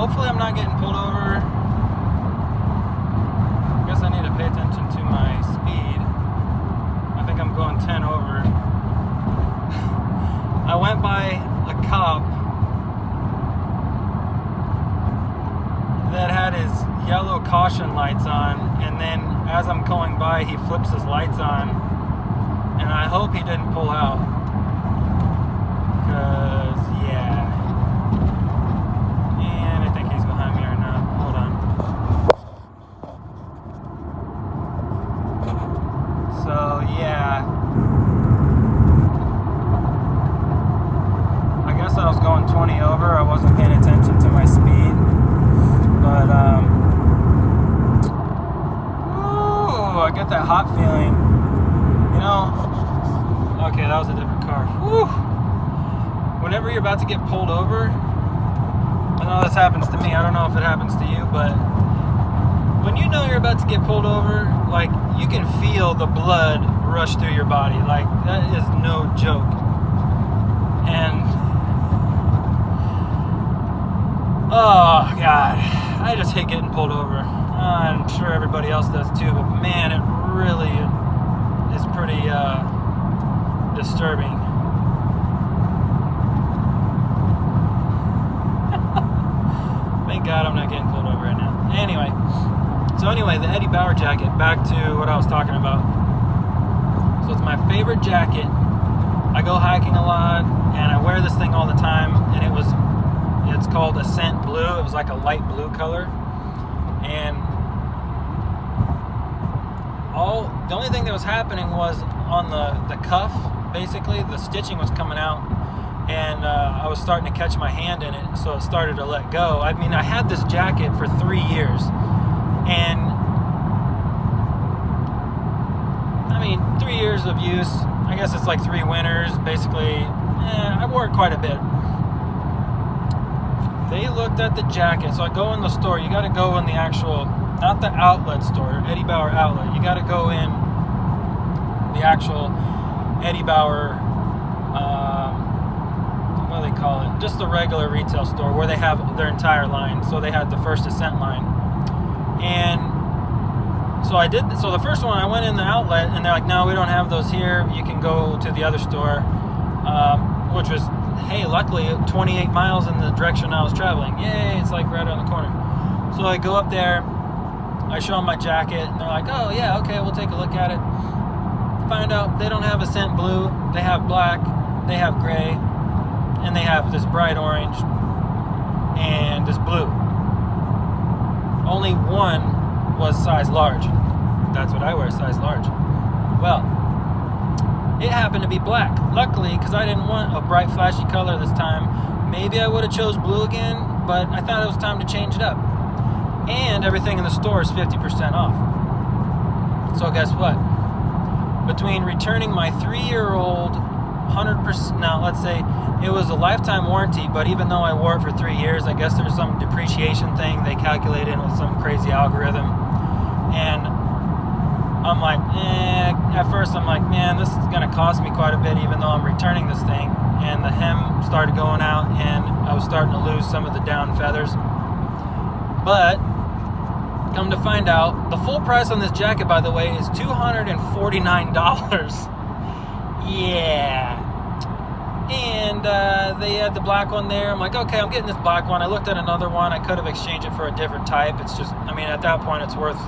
hopefully I'm not getting pulled over. I guess I need to pay attention to my speed. I think I'm going 10 over. I went by a cop that had his yellow caution lights on, and then as I'm going by, he flips his lights on, and I hope he didn't pull out, because yeah, and I think he's behind me right now. Hold on. So yeah, I guess I was going 20 over. I wasn't paying attention to my speed. But, ooh, I get that hot feeling, you know. Okay, that was a different car. Woo. Whenever you're about to get pulled over, I know this happens to me, I don't know if it happens to you, but when you know you're about to get pulled over, like, you can feel the blood rush through your body. Like, that is no joke. And, oh, God. I just hate getting pulled over. I'm sure everybody else does too, but man, it really is pretty disturbing. Thank God I'm not getting pulled over right now. Anyway, the Eddie Bauer jacket, back to what I was talking about. So it's my favorite jacket. I go hiking a lot, and I wear this thing all the time, and it's called Ascent Blue. It was like a light blue color. And the only thing that was happening was on the cuff, basically, the stitching was coming out. And I was starting to catch my hand in it, so it started to let go. I mean, I had this jacket for 3 years. And, I mean, 3 years of use. I guess it's like 3 winters, basically. I wore it quite a bit. They looked at the jacket, so I go in the store. You got to go in the actual, not the outlet store, Eddie Bauer outlet. You got to go in the actual Eddie Bauer, what do they call it? Just the regular retail store where they have their entire line. So they had the first Ascent line. And so I did. So the first one, I went in the outlet, and they're like, no, we don't have those here. You can go to the other store, which was, hey, luckily 28 miles in the direction I was traveling. Yay, it's like right around the corner. So I go up there, I show them my jacket, and they're like, oh yeah, okay, we'll take a look at it. Find out they don't have Ascent Blue, they have black, they have gray, and they have this bright orange and this blue. Only one was size large. That's what I wear, size large. Well, it happened to be black. Luckily, because I didn't want a bright, flashy color this time. Maybe I would have chose blue again, but I thought it was time to change it up. And everything in the store is 50% off. So guess what? Between returning my 3-year-old 100%, now let's say it was a lifetime warranty, but even though I wore it for 3 years, I guess there's some depreciation thing they calculated in with some crazy algorithm. And I'm like, at first I'm like, man, this is going to cost me quite a bit even though I'm returning this thing. And the hem started going out, and I was starting to lose some of the down feathers. But come to find out, the full price on this jacket, by the way, is $249. Yeah. And they had the black one there. I'm like, okay, I'm getting this black one. I looked at another one. I could have exchanged it for a different type. It's just, I mean, at that point, it's worth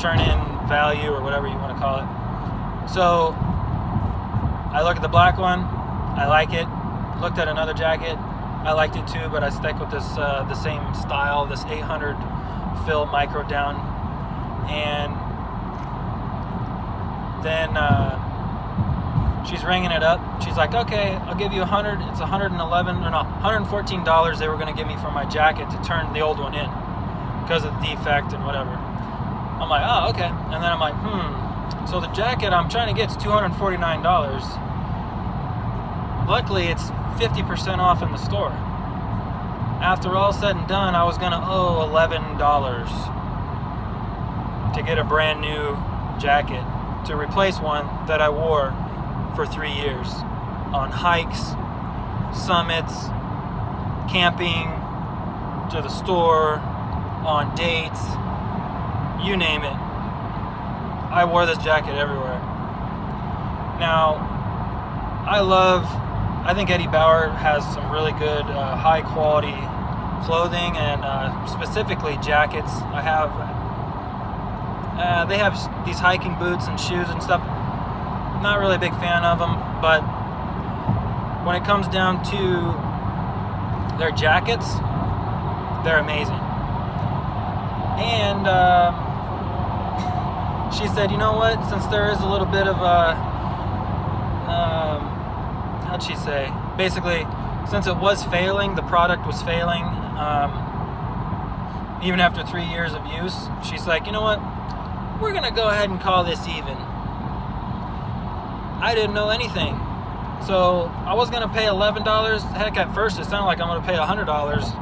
turn-in value or whatever you want to call it. So I look at the black one. I like it. Looked at another jacket. I liked it too, but I stuck with this the same style, this 800 fill micro down. And then she's ringing it up. She's like, okay, I'll give you $114 they were going to give me for my jacket to turn the old one in because of the defect and whatever. I'm like, oh, okay. And then I'm like, so the jacket I'm trying to get is $249. Luckily, it's 50% off in the store. After all said and done, I was going to owe $11 to get a brand new jacket to replace one that I wore for 3 years on hikes, summits, camping, to the store, on dates, you name it. I wore this jacket everywhere. Now, I think Eddie Bauer has some really good high quality clothing, and specifically jackets. They have these hiking boots and shoes and stuff. Not really a big fan of them, but when it comes down to their jackets, they're amazing. And she said, you know what, since there is a little bit of how'd she say? Basically, since it was failing, the product was failing, even after 3 years of use, she's like, you know what, we're gonna go ahead and call this even. I didn't know anything. So I was gonna pay $11. Heck, at first it sounded like I'm gonna pay $100.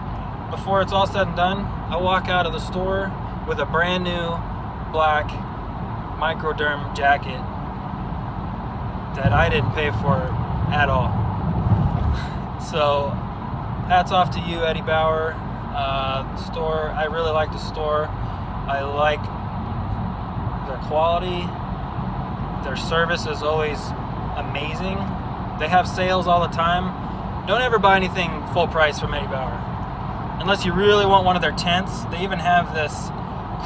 Before it's all said and done, I walk out of the store with a brand new black microderm jacket that I didn't pay for at all. So hats off to you, Eddie Bauer. Store, I really like the store. I like their quality. Their service is always amazing. They have sales all the time. Don't ever buy anything full price from Eddie Bauer unless you really want one of their tents. They even have this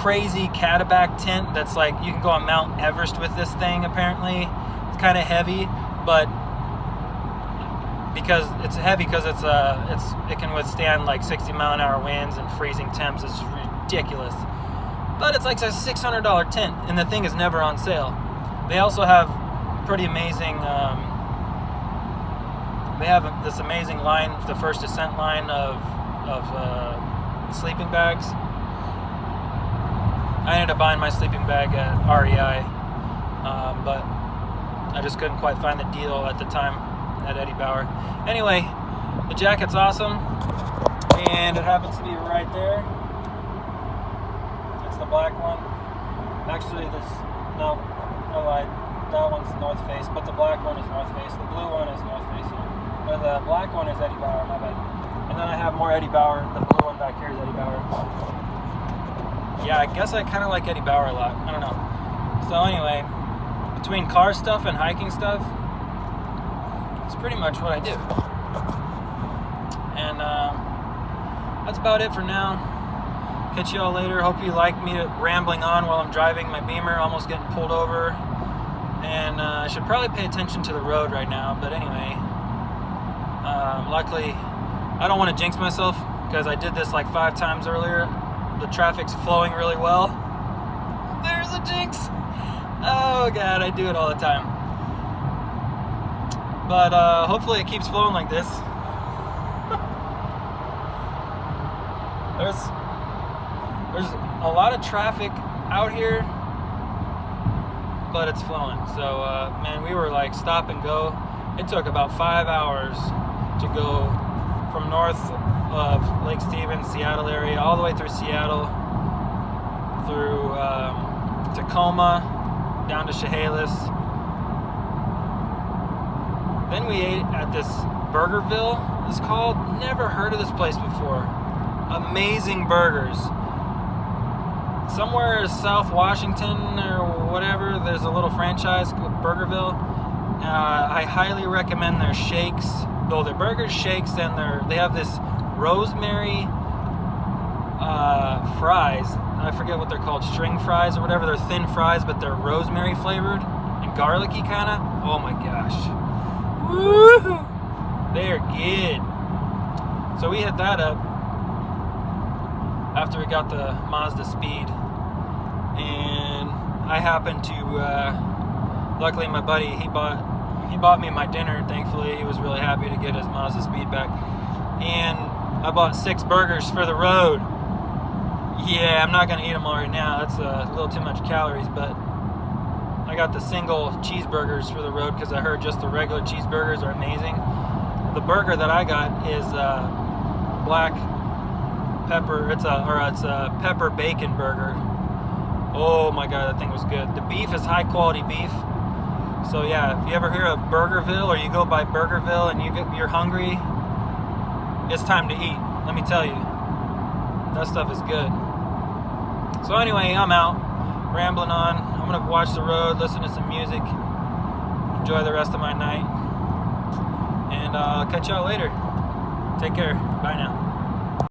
crazy cataback tent that's like, you can go on Mount Everest with this thing. Apparently it's kind of heavy, but because it's heavy, because it can withstand like 60-mile-an-hour winds and freezing temps. It's ridiculous, but it's like a $600 tent, and the thing is never on sale. They also have pretty amazing. They have this amazing line, the First Ascent line of sleeping bags. I ended up buying my sleeping bag at REI, but I just couldn't quite find the deal at the time at Eddie Bauer. Anyway, the jacket's awesome, and it happens to be right there. It's the black one. Actually, no, I lied. That one's North Face, but the black one is North Face. The blue one is North Face here. But the black one is Eddie Bauer, my bad. And then I have more Eddie Bauer. The blue one back here is Eddie Bauer. Yeah, I guess I kind of like Eddie Bauer a lot. I don't know. So anyway, between car stuff and hiking stuff, it's pretty much what I do. And that's about it for now. Catch you all later. Hope you like me rambling on while I'm driving my Beamer, almost getting pulled over. And I should probably pay attention to the road right now. But anyway, luckily, I don't want to jinx myself because I did this like 5 times earlier. The traffic's flowing really well. There's a jinx. Oh God, I do it all the time. But hopefully it keeps flowing like this. There's a lot of traffic out here, but it's flowing. So man, we were like stop and go. It took about 5 hours to go from north of Lake Stevens, Seattle area, all the way through Seattle, through Tacoma, down to Chehalis. Then we ate at this Burgerville, it's called. Never heard of this place before. Amazing burgers. Somewhere in South Washington or whatever, there's a little franchise called Burgerville. I highly recommend their shakes. Though their burgers, shakes, and they have this rosemary fries. I forget what they're called, string fries or whatever. They're thin fries, but they're rosemary flavored and garlicky kind of. Oh my gosh. Woo! They are good. So we hit that up after we got the Mazda Speed, and I happened to luckily my buddy, he bought me my dinner. Thankfully, he was really happy to get his Mazda Speed back, and I bought 6 burgers for the road. Yeah, I'm not gonna eat them all right now, that's a little too much calories, but I got the single cheeseburgers for the road because I heard just the regular cheeseburgers are amazing. The burger that I got is black pepper. It's a pepper bacon burger. Oh my God, that thing was good. The beef is high quality beef. So yeah, if you ever hear of Burgerville or you go by Burgerville and you're hungry, it's time to eat. Let me tell you. That stuff is good. So anyway, I'm out, rambling on. I'm gonna watch the road, listen to some music, enjoy the rest of my night, and I'll catch y'all later. Take care. Bye now.